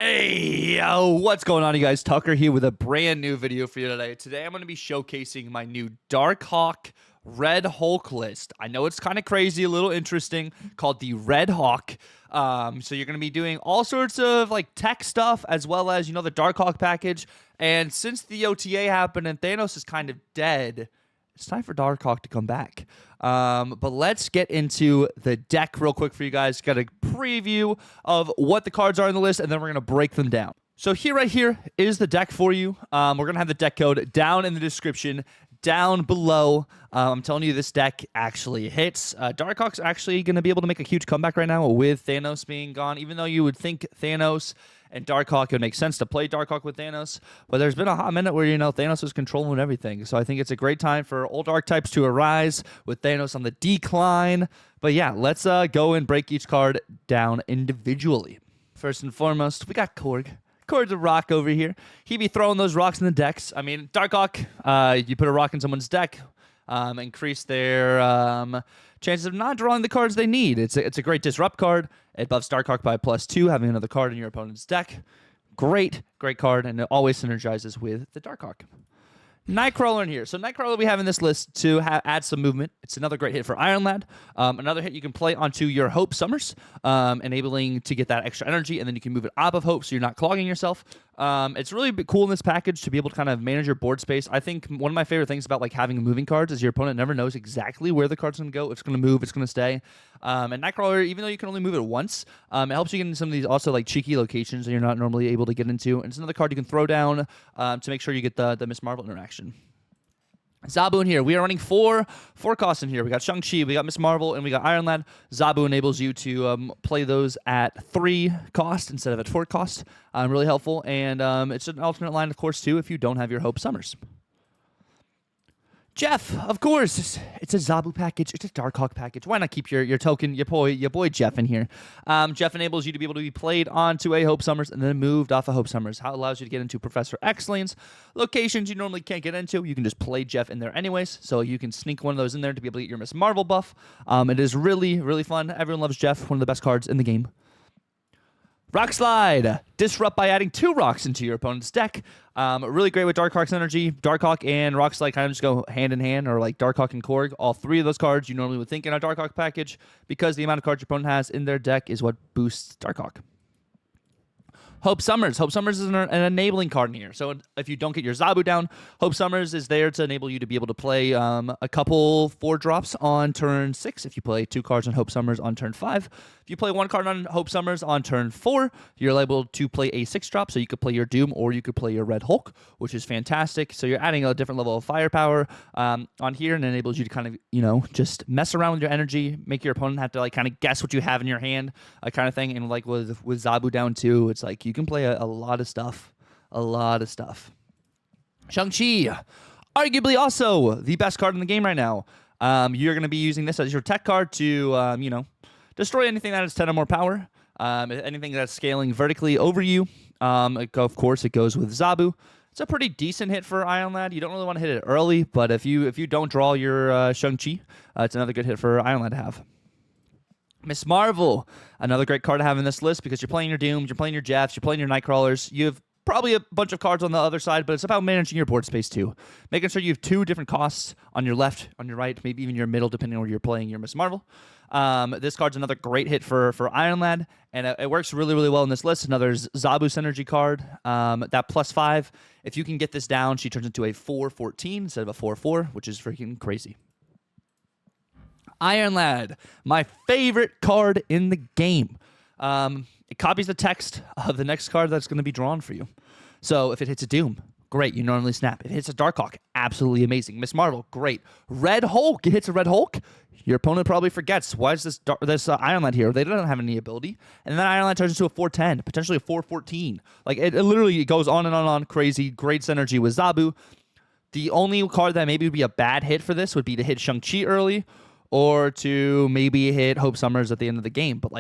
Hey, yo, what's going on, you guys? Tucker here with a brand new video for you today. Today, I'm going to be showcasing my new Darkhawk Red Hulk list. I know it's kind of crazy, a little interesting, called the Red Hawk. So you're going to be doing all sorts of like tech stuff as well as, the Darkhawk package. And since the OTA happened and Thanos is kind of dead, it's time for Darkhawk to come back. But let's get into the deck real quick for you guys. Got a preview of what the cards are in the list, and then we're going to break them down. So right here is the deck for you. We're going to have the deck code down in the description, down below. I'm telling you, this deck actually hits. Darkhawk's actually going to be able to make a huge comeback right now with Thanos being gone, even though you would think Thanos and Darkhawk, it would make sense to play Darkhawk with Thanos. But there's been a hot minute where, Thanos is controlling everything. So I think it's a great time for old archetypes to arise with Thanos on the decline. But yeah, let's go and break each card down individually. First and foremost, we got Korg. Korg's a rock over here. He be throwing those rocks in the decks. I mean, Darkhawk, you put a rock in someone's deck, increase their chances of not drawing the cards they need. It's a great disrupt card. It buffs Darkhawk by +2, having another card in your opponent's deck. Great card, and it always synergizes with the Darkhawk. Nightcrawler in here. So Nightcrawler we have in this list to add some movement. It's another great hit for Iron Lad. Another hit you can play onto your Hope Summers, enabling to get that extra energy, and then you can move it off of Hope so you're not clogging yourself. It's really cool in this package to be able to kind of manage your board space. I think one of my favorite things about having moving cards is your opponent never knows exactly where the card's going to go. If it's going to move, it's going to stay. And Nightcrawler, even though you can only move it once, it helps you get into some of these also cheeky locations that you're not normally able to get into. And it's another card you can throw down to make sure you get the Miss Marvel interaction. Zabu in here. We are running four costs in here. We got Shang-Chi, we got Miss Marvel, and we got Iron Lad. Zabu enables you to play those at 3 cost instead of at 4 cost. Really helpful. And it's an alternate line, of course, too, if you don't have your Hope Summers. Jeff, of course, it's a Zabu package. It's a Darkhawk package. Why not keep your token, your boy Jeff in here? Jeff enables you to be able to be played onto a Hope Summers and then moved off of Hope Summers. How it allows you to get into Professor X lanes, locations you normally can't get into. You can just play Jeff in there anyways, so you can sneak one of those in there to be able to get your Miss Marvel buff. It is really fun. Everyone loves Jeff, one of the best cards in the game. Rock Slide. Disrupt by adding 2 rocks into your opponent's deck. Really great with Darkhawk's energy. Darkhawk and Rock Slide kind of just go hand in hand, or like Darkhawk and Korg. All 3 of those cards you normally would think in a Darkhawk package, because the amount of cards your opponent has in their deck is what boosts Darkhawk. Hope Summers. Hope Summers is an enabling card in here. So if you don't get your Zabu down, Hope Summers is there to enable you to be able to play a couple 4-drops on turn 6. If you play 2 cards on Hope Summers on turn 5. If you play 1 card on Hope Summers on turn 4, you're able to play a 6-drop. So you could play your Doom or you could play your Red Hulk, which is fantastic. So you're adding a different level of firepower on here, and it enables you to kind of, just mess around with your energy, make your opponent have to kind of guess what you have in your hand, kind of thing. And with Zabu down too, it's you can play a lot of stuff. Shang-Chi, arguably also the best card in the game right now. You're going to be using this as your tech card to, destroy anything that has 10 or more power. Anything that's scaling vertically over you. Of course, it goes with Zabu. It's a pretty decent hit for Iron Lad. You don't really want to hit it early, but if you don't draw your Shang-Chi, it's another good hit for Iron Lad to have. Miss Marvel, another great card to have in this list because you're playing your Dooms, you're playing your Jeffs, you're playing your Nightcrawlers. You have probably a bunch of cards on the other side, but it's about managing your board space too. Making sure you have 2 different costs on your left, on your right, maybe even your middle, depending on where you're playing your Miss Marvel. This card's another great hit for Iron Lad, and it works really well in this list. Another Zabu Synergy card, that +5. If you can get this down, she turns into a 4/14 instead of a 4/4, which is freaking crazy. Iron Lad, my favorite card in the game. It copies the text of the next card that's going to be drawn for you. So if it hits a Doom, great, you normally snap. If it hits a Darkhawk, absolutely amazing. Miss Marvel, great. Red Hulk, it hits a Red Hulk, your opponent probably forgets, why is this Iron Lad here? They don't have any ability. And then Iron Lad turns into a 4/10, potentially a 4/14. It literally goes on and on, crazy. Great synergy with Zabu. The only card that maybe would be a bad hit for this would be to hit Shang-Chi early, or to maybe hit Hope Summers at the end of the game. But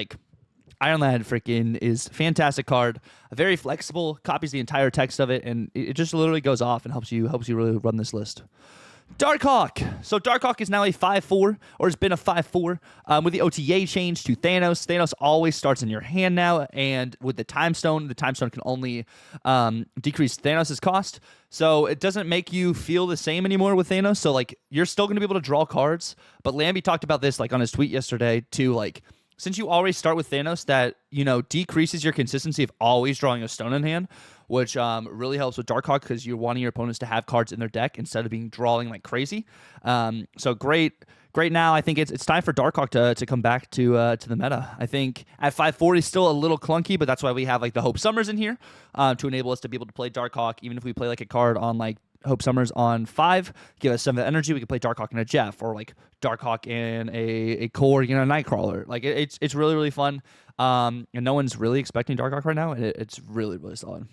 Iron Lad freaking is fantastic card, very flexible, copies the entire text of it, and it just literally goes off and helps you really run this list. Darkhawk. So Darkhawk is now a 5/4, or has been a 5/4, with the OTA change to Thanos. Thanos always starts in your hand now, and with the Time Stone can only decrease Thanos' cost. So it doesn't make you feel the same anymore with Thanos. So like you're still going to be able to draw cards, but Lambie talked about this like on his tweet yesterday too. Like since you always start with Thanos, that decreases your consistency of always drawing a stone in hand, which really helps with Darkhawk because you're wanting your opponents to have cards in their deck instead of being drawing like crazy. So great now. I think it's time for Darkhawk to come back to the meta. I think at 540 still a little clunky, but that's why we have like the Hope Summers in here to enable us to be able to play Darkhawk. Even if we play like a card on like Hope Summers on 5, give us some of the energy, we can play Darkhawk and a Jeff, or like Darkhawk and a Core, Nightcrawler. Like it's really, really fun. And no one's really expecting Darkhawk right now, and it's really, really solid.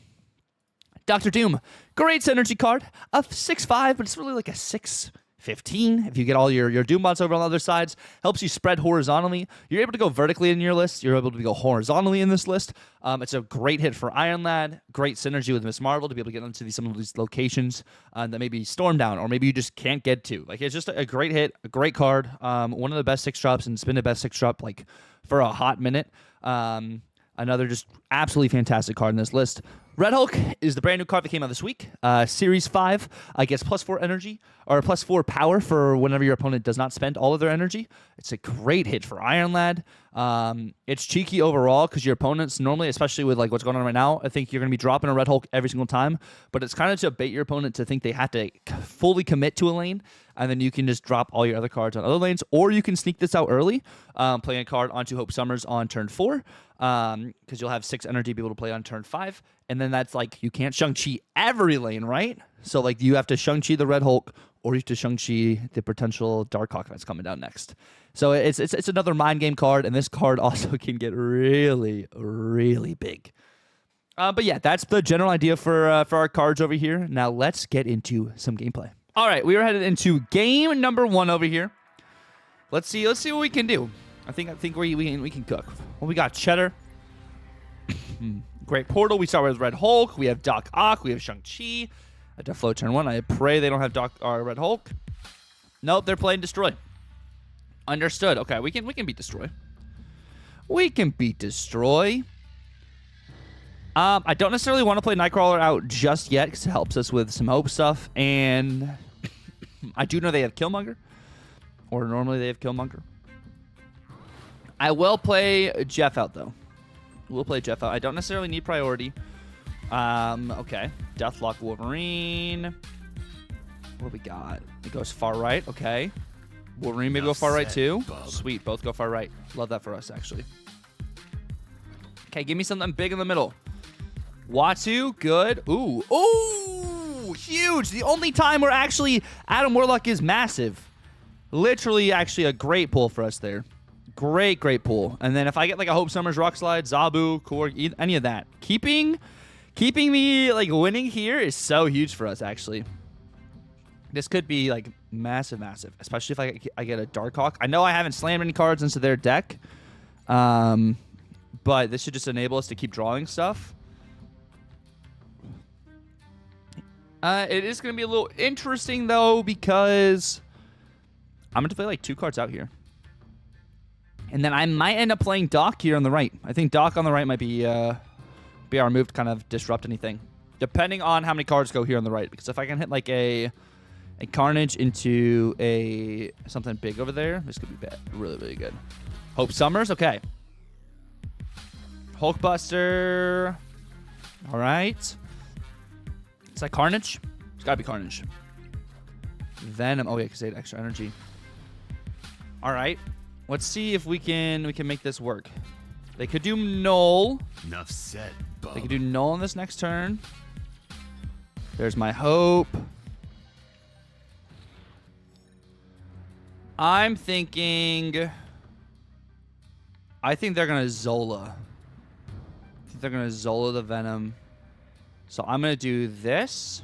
Dr. Doom, great synergy card, a 6/5, but it's really like a 6/15. If you get all your Doom bots over on the other sides, helps you spread horizontally. You're able to go vertically in your list. You're able to go horizontally in this list. It's a great hit for Iron Lad. Great synergy with Miss Marvel to be able to get into some of these locations that maybe Storm down, or maybe you just can't get to. Like it's just a great hit, a great card. One of the best 6-drops, and it's been the best 6-drop like for a hot minute. Another just absolutely fantastic card in this list. Red Hulk is the brand new card that came out this week. Series 5 gets +4 energy, or +4 power for whenever your opponent does not spend all of their energy. It's a great hit for Iron Lad. It's cheeky overall because your opponents normally, especially with like what's going on right now, I think you're going to be dropping a Red Hulk every single time. But it's kind of to bait your opponent to think they have to fully commit to a lane, and then you can just drop all your other cards on other lanes, or you can sneak this out early, playing a card onto Hope Summers on turn 4, because you'll have 6 energy to be able to play on turn 5. And then that's like, you can't Shang-Chi every lane, right? So like you have to Shang-Chi the Red Hulk, or you have to Shang-Chi the potential Darkhawk that's coming down next. So it's another mind game card, and this card also can get really, really big. But yeah, that's the general idea for our cards over here. Now let's get into some gameplay. All right, we are headed into game number 1 over here. Let's see what we can do. I think we can cook. Well, we got Cheddar. Great portal. We start with Red Hulk. We have Darkhawk. We have Shang-Chi. At Deflo turn 1. I pray they don't have Red Hulk. Nope, they're playing Destroy. Understood. Okay, we can beat Destroy. We can beat Destroy. I don't necessarily want to play Nightcrawler out just yet because it helps us with some Hope stuff. And I do know they have Killmonger. Or normally they have Killmonger. I will play Jeff out, though. We'll play Jeff out. I don't necessarily need priority. Okay. Deathlock Wolverine. What do we got? It goes far right. Okay. Wolverine maybe go far right, too. Sweet. Both go far right. Love that for us, actually. Okay, give me something big in the middle. Watu. Good. Ooh. Ooh! Huge! The only time where actually Adam Warlock is massive. Literally, actually, a great pull for us there. Great pull. And then if I get like a Hope Summers, Rock Slide, Zabu, Korg, any of that. Keeping me like winning here is so huge for us, actually. This could be like massive. Especially if I get a Darkhawk. I know I haven't slammed any cards into their deck. But this should just enable us to keep drawing stuff. It is going to be a little interesting, though, because I'm going to play like 2 cards out here. And then I might end up playing Doc here on the right. I think Doc on the right might be our move to kind of disrupt anything. Depending on how many cards go here on the right. Because if I can hit like a Carnage into something big over there, this could be bad. Really, really good. Hope Summers, okay. Hulkbuster. All right. It's like Carnage. It's got to be Carnage. Venom. Oh, yeah, because they had extra energy. All right. Let's see if we can make this work. They could do Null. Enough said, bub. They could do Null on this next turn. There's my Hope. I think they're going to Zola. I think they're going to Zola the Venom. So I'm going to do this.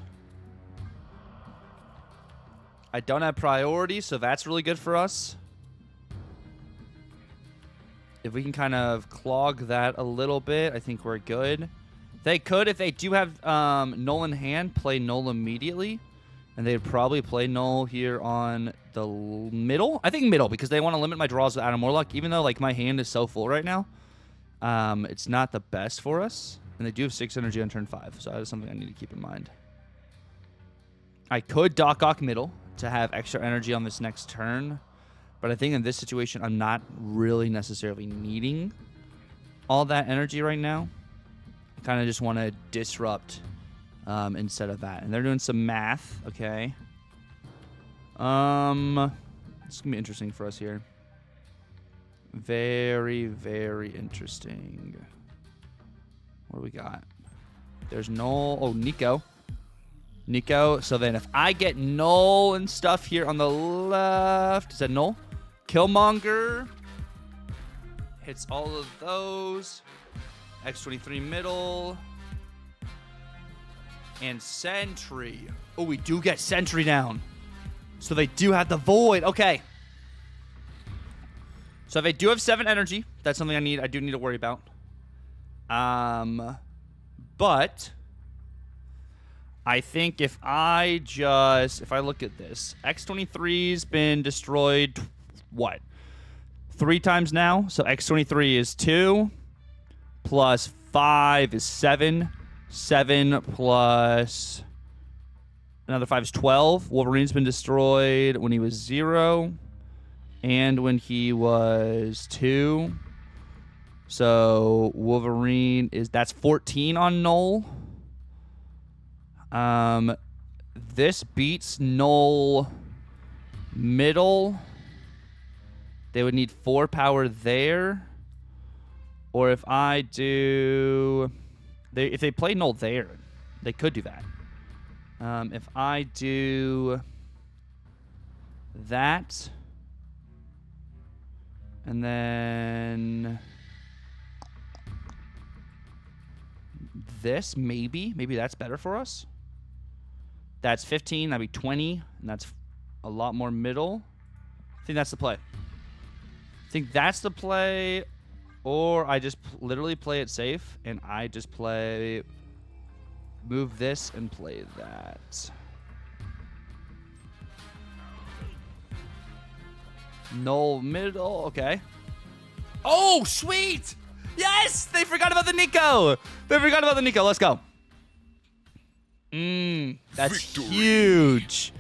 I don't have priority, so that's really good for us. If we can kind of clog that a little bit, I think we're good. They could, if they do have Null in hand, play Null immediately And they'd probably play null here on the middle. I think middle, because they want to limit my draws with Adam Warlock, even though like my hand is so full right now. It's not the best for us. And they do have 6 energy on turn 5, so that is something I need to keep in mind. I could Darkhawk middle to have extra energy on this next turn. But I think in this situation, I'm not really necessarily needing all that energy right now. I kind of just want to disrupt instead of that. And they're doing some math. Okay. This is going to be interesting for us here. Very, very interesting. What do we got? There's Null. Oh, Nico. So then if I get Null and stuff here on the left. Is that Null? Killmonger. Hits all of those. X23 middle. And Sentry. Oh, we do get Sentry down. So they do have the Void. Okay. So they do have 7 energy. That's something I do need to worry about. But I think if I look at this, X23's been destroyed, what? 3 times now. So X23 is 2 plus 5 is 7. 7 plus another 5 is 12. Wolverine's been destroyed when he was 0 and when he was 2. So Wolverine that's 14 on Null. This beats Null middle. They would need 4 power there. Or if I do... if they play Null there, they could do that. If I do that... and then... this, maybe that's better for us. That's 15, that'd be 20, and that's a lot more middle. I think that's the play. Or I just literally play it safe, and I just move this and play that. Null middle, okay. Oh, sweet! Yes! They forgot about the Nico! Let's go. That's victory.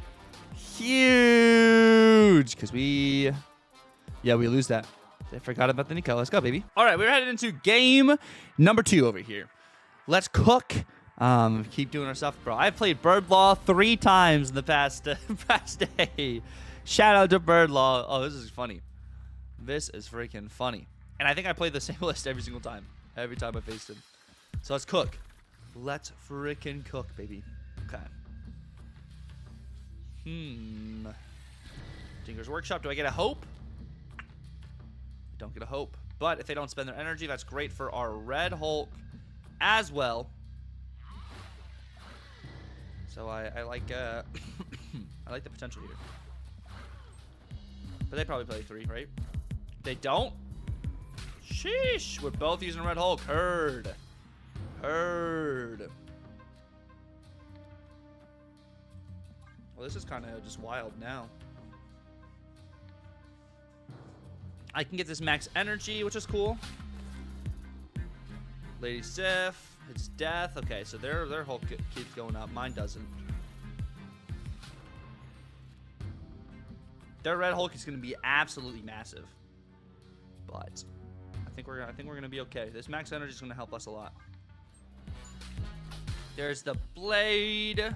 Huge. Because we lose that. They forgot about the Nico. Let's go, baby. All right, we're headed into game number 2 over here. Let's cook. Keep doing our stuff, bro. I've played Bird Law 3 times in the past day. Shout out to Bird Law. Oh, this is funny. This is freaking funny. And I think I played the same list every single time. Every time I faced him. So let's cook. Let's freaking cook, baby. Okay. Tinker's Workshop. Do I get a hope? Don't get a hope. But if they don't spend their energy, that's great for our Red Hulk as well. So I like I like the potential here. But they probably play 3, right? They don't? Sheesh. We're both using Red Hulk. Heard. Well, this is kind of just wild now. I can get this max energy, which is cool. Lady Sif. It's death. Okay, so their Hulk keeps going up. Mine doesn't. Their Red Hulk is going to be absolutely massive. But I think we're gonna be okay. This max energy is going to help us a lot. There's the blade.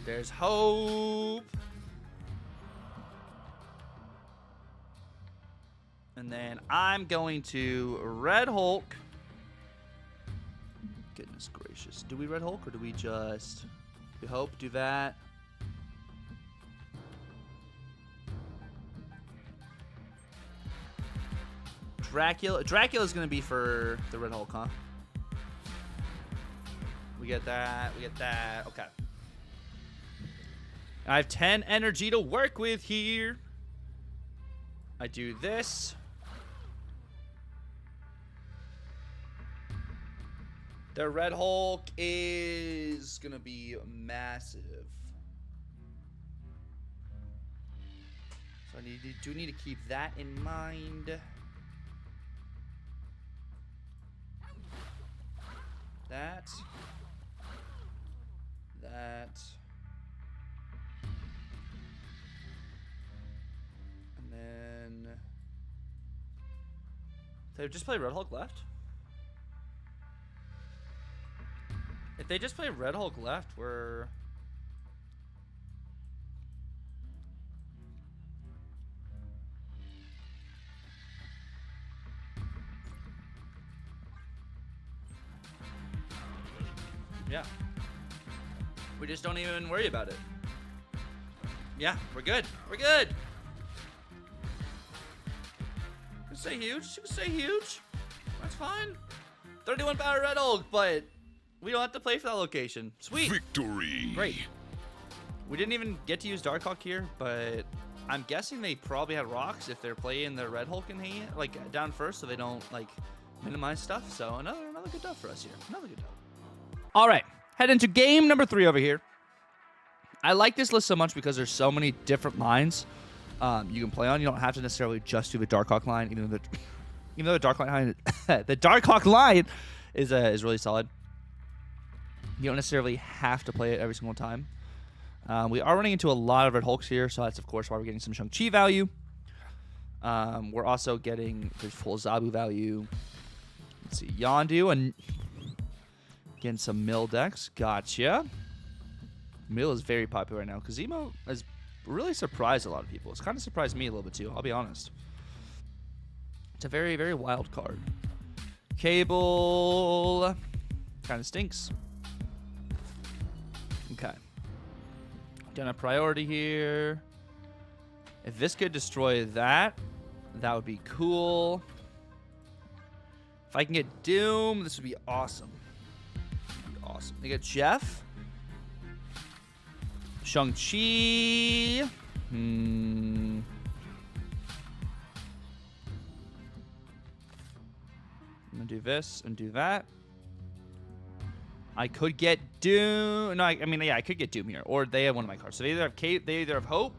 There's hope. And then I'm going to Red Hulk. Goodness gracious. Do we Red Hulk or do we just do hope? Do that. Dracula's going to be for the Red Hulk, huh? We get that. Okay. I have 10 energy to work with here. I do this. Their Red Hulk is gonna be massive. So I do need to keep that in mind. That. And then they just play Red Hulk left. If they just play Red Hulk left, we're... Yeah. We just don't even worry about it. Yeah, we're good. We're good. You can say huge. You can say huge. That's fine. 31 power Red Hulk, but we don't have to play for that location. Sweet. Victory. Great. We didn't even get to use Darkhawk here, but I'm guessing they probably had rocks if they're playing the Red Hulk in hand, like down first, so they don't like minimize stuff. So another good dub for us here. Another good dub. All right, head into game number 3 over here. I like this list so much because there's so many different lines you can play on. You don't have to necessarily just do the Darkhawk line, even though the Darkhawk line, the Darkhawk line is really solid. You don't necessarily have to play it every single time. We are running into a lot of Red Hulks here, so that's of course why we're getting some Shang-Chi value. We're also getting the full Zabu value. Let's see, Yondu and getting some Mill decks. Gotcha. Mill is very popular right now. Kazemo has really surprised a lot of people. It's kind of surprised me a little bit too, I'll be honest. It's a very, very wild card. Cable kind of stinks. Okay. Done a priority here. If this could destroy that, that would be cool. If I can get Doom, this would be awesome. Awesome. They get Jeff. Shang-Chi. I'm gonna do this and do that. I could get Doom. No, I mean, yeah, I could get Doom here. Or they have one of my cards. So they either have Hope,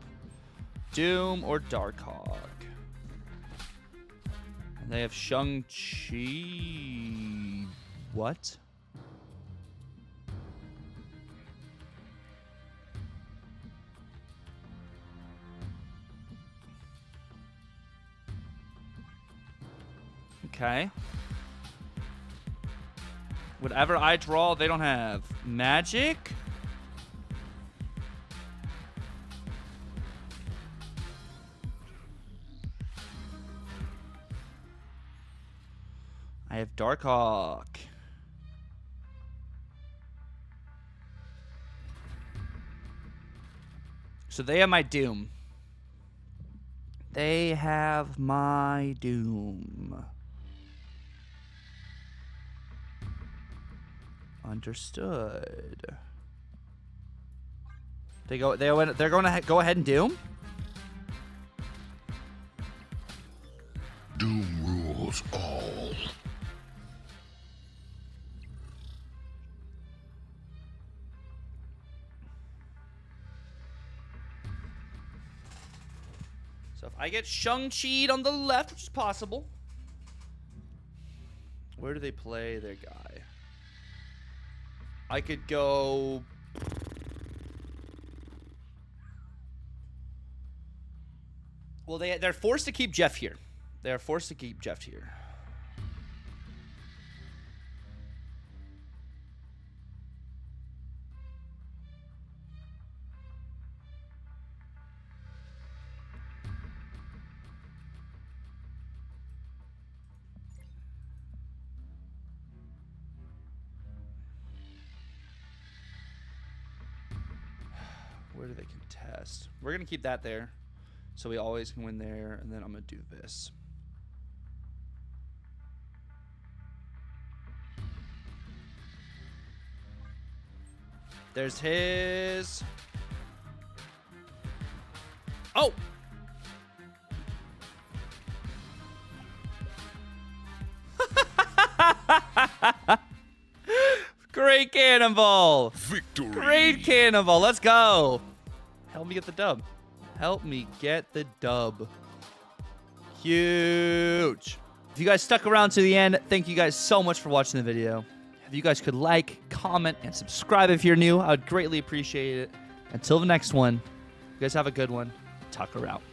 Doom, or Darkhawk. And they have Shang-Chi. What? Okay. Whatever I draw, they don't have. Magic? I have Darkhawk. So they have my Doom. They have my Doom. Understood. They're going to go ahead and Doom? Doom rules all. So if I get Shang-Chi on the left, which is possible. Where do they play their guy? I could go... Well, they're forced to keep Jeff here. They're forced to keep Jeff here. Where do they contest? We're going to keep that there. So we always can win there. And then I'm going to do this. There's his... Oh! Great cannonball. Victory. Great cannonball. Let's go. Help me get the dub. Help me get the dub. Huge. If you guys stuck around to the end, thank you guys so much for watching the video. If you guys could like, comment, and subscribe if you're new, I would greatly appreciate it. Until the next one, you guys have a good one. Tucker out.